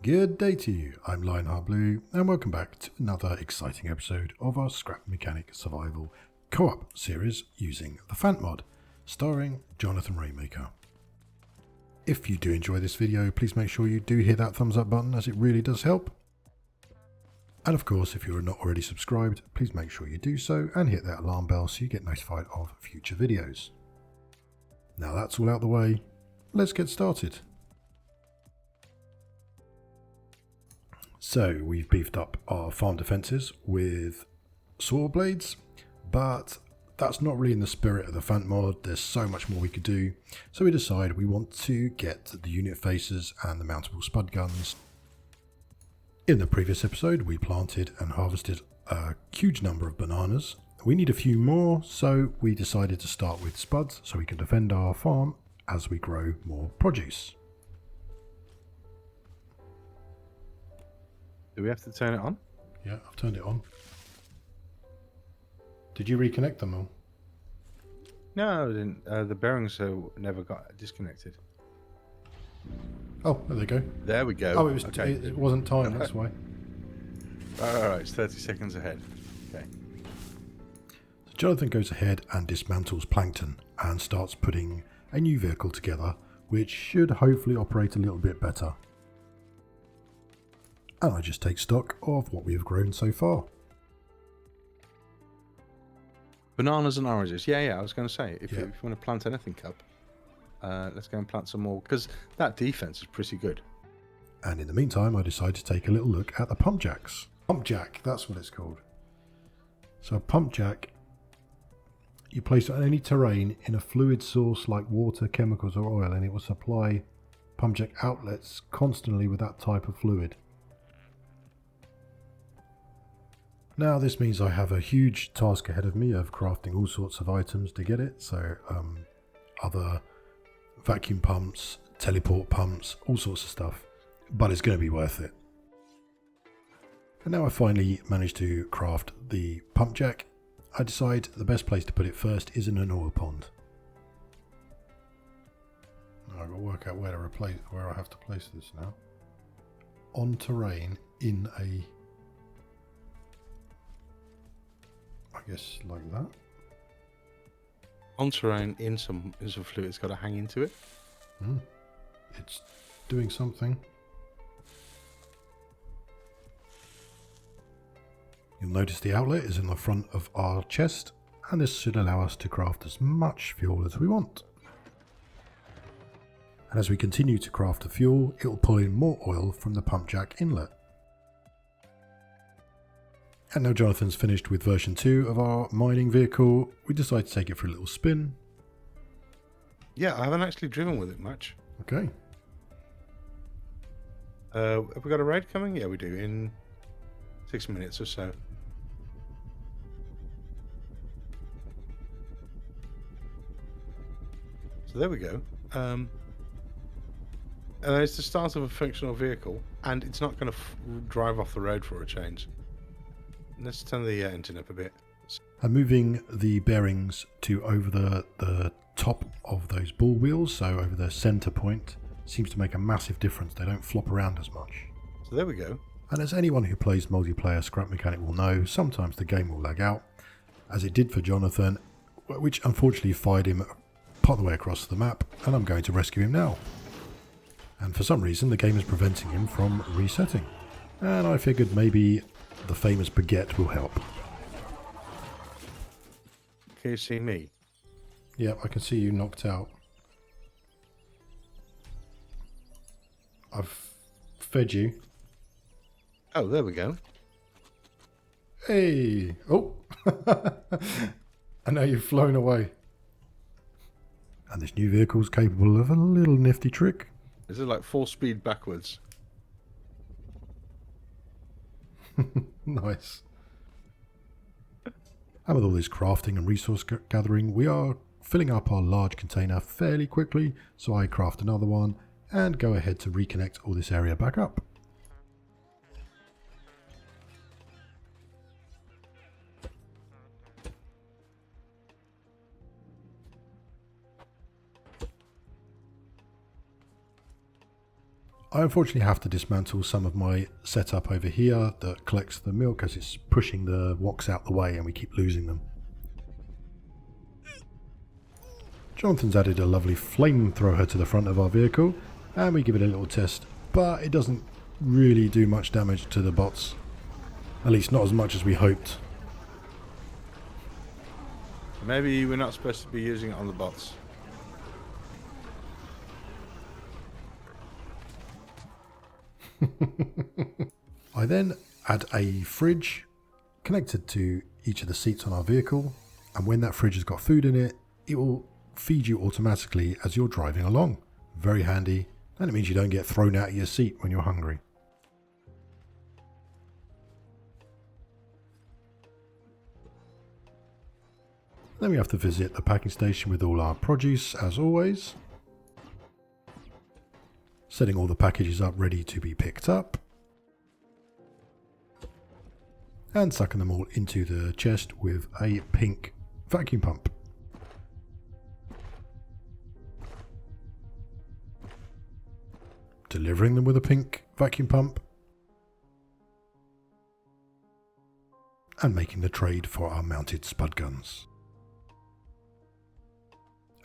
Good day to you, I'm LionHeartBlue, and welcome back to another exciting episode of our Scrap Mechanic Survival CoOp series using the Fant Mod, starring JohnathanRaymaker. If you do enjoy this video, please make sure you do hit that thumbs up button, as it really does help. And of course, if you're not already subscribed, please make sure you do so and hit that alarm bell so you get notified of future videos. Now that's all out the way, let's get started. So we've beefed up our farm defences with saw blades, but that's not really in the spirit of the Fant mod. There's so much more we could do. So we decided we want to get the unit faces and the mountable spud guns. In the previous episode, we planted and harvested a huge number of bananas. We need a few more, so we decided to start with spuds so we can defend our farm as we grow more produce. Do we have to turn it on? Yeah, I've turned it on. Did you reconnect them all? No, I didn't. The bearings never got disconnected. Oh, there they go. There we go. Oh, it was. Okay. It wasn't timed. That's why. Alright, it's 30 seconds ahead. Okay. So Jonathan goes ahead and dismantles Plankton and starts putting a new vehicle together, which should hopefully operate a little bit better. And I just take stock of what we have grown so far. Bananas and oranges. Yeah, I was going to say, if Yeah. you want to plant anything up, let's go and plant some more, because that defense is pretty good. And in the meantime, I decide to take a little look at the PumpJacks. PumpJack, that's what it's called. So a PumpJack, you place it on any terrain in a fluid source like water, chemicals or oil, and it will supply PumpJack outlets constantly with that type of fluid. Now this means I have a huge task ahead of me of crafting all sorts of items to get it, so other vacuum pumps, teleport pumps, all sorts of stuff, but it's going to be worth it. And now I finally managed to craft the PumpJack. I decide the best place to put it first is in an oil pond. Now I've got to work out where I have to place this now. On terrain in a, I guess like that. On terrain, in some fluid, it's got to hang into it. It's doing something. You'll notice the outlet is in the front of our chest, and this should allow us to craft as much fuel as we want. And as we continue to craft the fuel, it will pull in more oil from the PumpJack inlet. And now Jonathan's finished with version 2 of our mining vehicle. We decide to take it for a little spin. Yeah, I haven't actually driven with it much. Okay. Have we got a raid coming? Yeah, we do, in 6 minutes or so. So there we go. And it's the start of a functional vehicle, and it's not going to drive off the road for a change. Let's turn the engine up a bit. I'm moving the bearings to over the top of those ball wheels, so over the center point. Seems to make a massive difference. They don't flop around as much. So there we go. And as anyone who plays multiplayer Scrap Mechanic will know, sometimes the game will lag out, as it did for Jonathan, which unfortunately fired him part of the way across the map, and I'm going to rescue him now. And for some reason the game is preventing him from resetting. And I figured maybe the famous baguette will help. Can you see me? Yep, I can see you knocked out. I've fed you. Oh, there we go. Hey! Oh! And now you've flown away. And this new vehicle is capable of a little nifty trick. This is like full speed backwards. Nice. And with all this crafting and resource gathering, we are filling up our large container fairly quickly, so I craft another one and go ahead to reconnect all this area back up. I unfortunately have to dismantle some of my setup over here that collects the milk as it's pushing the woks out the way and we keep losing them. Jonathan's added a lovely flamethrower to the front of our vehicle and we give it a little test, but it doesn't really do much damage to the bots. At least not as much as we hoped. Maybe we're not supposed to be using it on the bots. I then add a fridge connected to each of the seats on our vehicle, and when that fridge has got food in it, it will feed you automatically as you're driving along. Very handy, and it means you don't get thrown out of your seat when you're hungry. Then we have to visit the packing station with all our produce as always. Setting all the packages up ready to be picked up. And sucking them all into the chest with a pink vacuum pump. Delivering them with a pink vacuum pump. And making the trade for our mounted spud guns.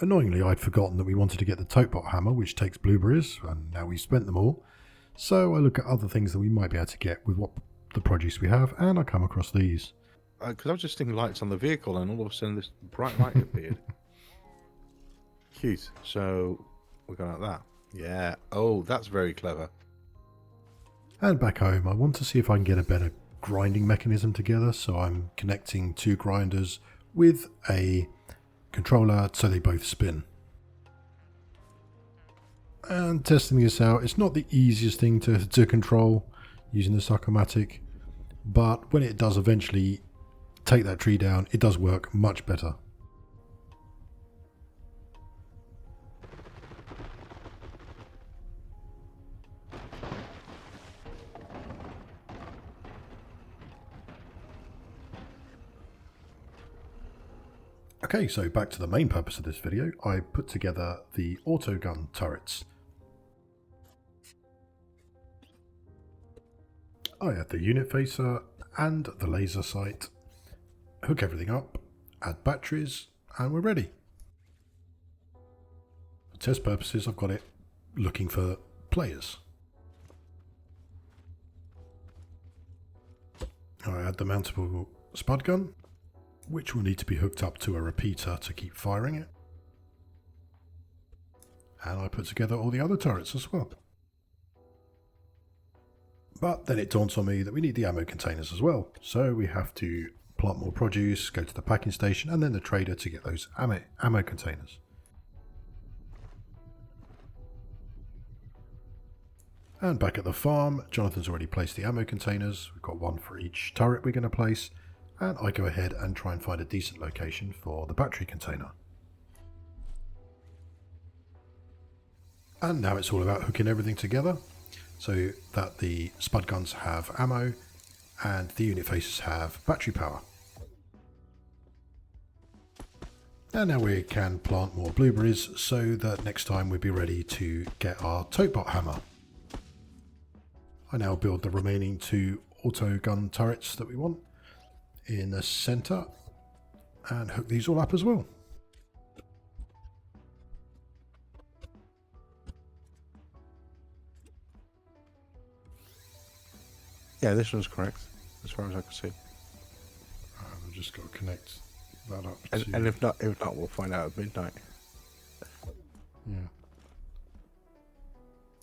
Annoyingly, I'd forgotten that we wanted to get the totebot hammer, which takes blueberries, and now we've spent them all. So I look at other things that we might be able to get with what the produce we have, and I come across these. Because I was just thinking lights on the vehicle, and all of a sudden this bright light appeared. Cute. So we're going like that. Yeah. Oh, that's very clever. And back home, I want to see if I can get a better grinding mechanism together. So I'm connecting two grinders with a controller so they both spin. And testing this out, it's not the easiest thing to control using the Automatic, but when it does eventually take that tree down, it does work much better. Okay, so back to the main purpose of this video. I put together the autogun turrets. I add the unit facer and the laser sight, hook everything up, add batteries, and we're ready. For test purposes, I've got it looking for players. I add the mountable spud gun, which will need to be hooked up to a repeater to keep firing it. And I put together all the other turrets as well. But then it dawns on me that we need the ammo containers as well. So we have to plant more produce, go to the packing station, and then the trader to get those ammo containers. And back at the farm, Jonathan's already placed the ammo containers. We've got one for each turret we're going to place. And I go ahead and try and find a decent location for the battery container. And now it's all about hooking everything together so that the spud guns have ammo and the unit faces have battery power. And now we can plant more blueberries so that next time we'll be ready to get our totebot hammer. I now build the remaining two auto gun turrets that we want in the center and hook these all up as well. Yeah, this one's correct, as far as I can see. I've just got to connect that up. And if not, we'll find out at midnight. Yeah.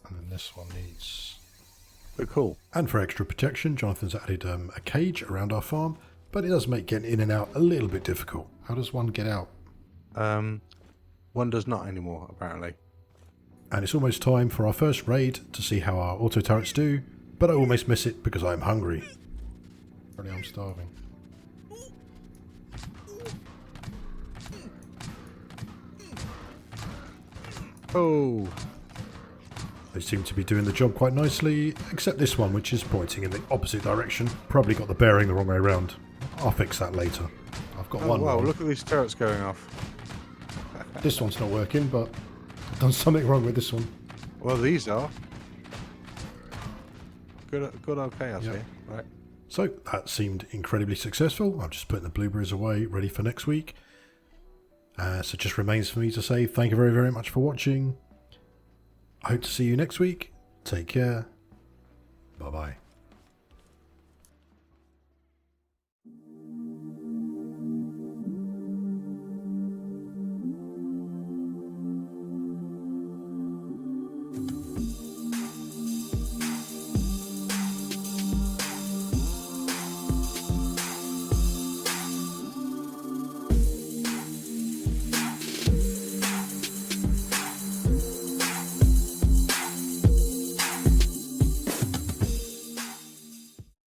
And then this one needs... But cool. And for extra protection, Jonathan's added a cage around our farm, but it does make getting in and out a little bit difficult. How does one get out? One does not anymore, apparently. And it's almost time for our first raid to see how our auto turrets do, but I almost miss it because I'm hungry. Apparently I'm starving. Oh! They seem to be doing the job quite nicely, except this one, which is pointing in the opposite direction. Probably got the bearing the wrong way around. I'll fix that later. I've got one. Wow, wrong. look at these turrets going off. This one's not working, but I've done something wrong with this one. Well, these are. good old chaos here. Right. So that seemed incredibly successful. I'm just putting the blueberries away, ready for next week. So it just remains for me to say thank you very, very much for watching. I hope to see you next week. Take care. Bye-bye.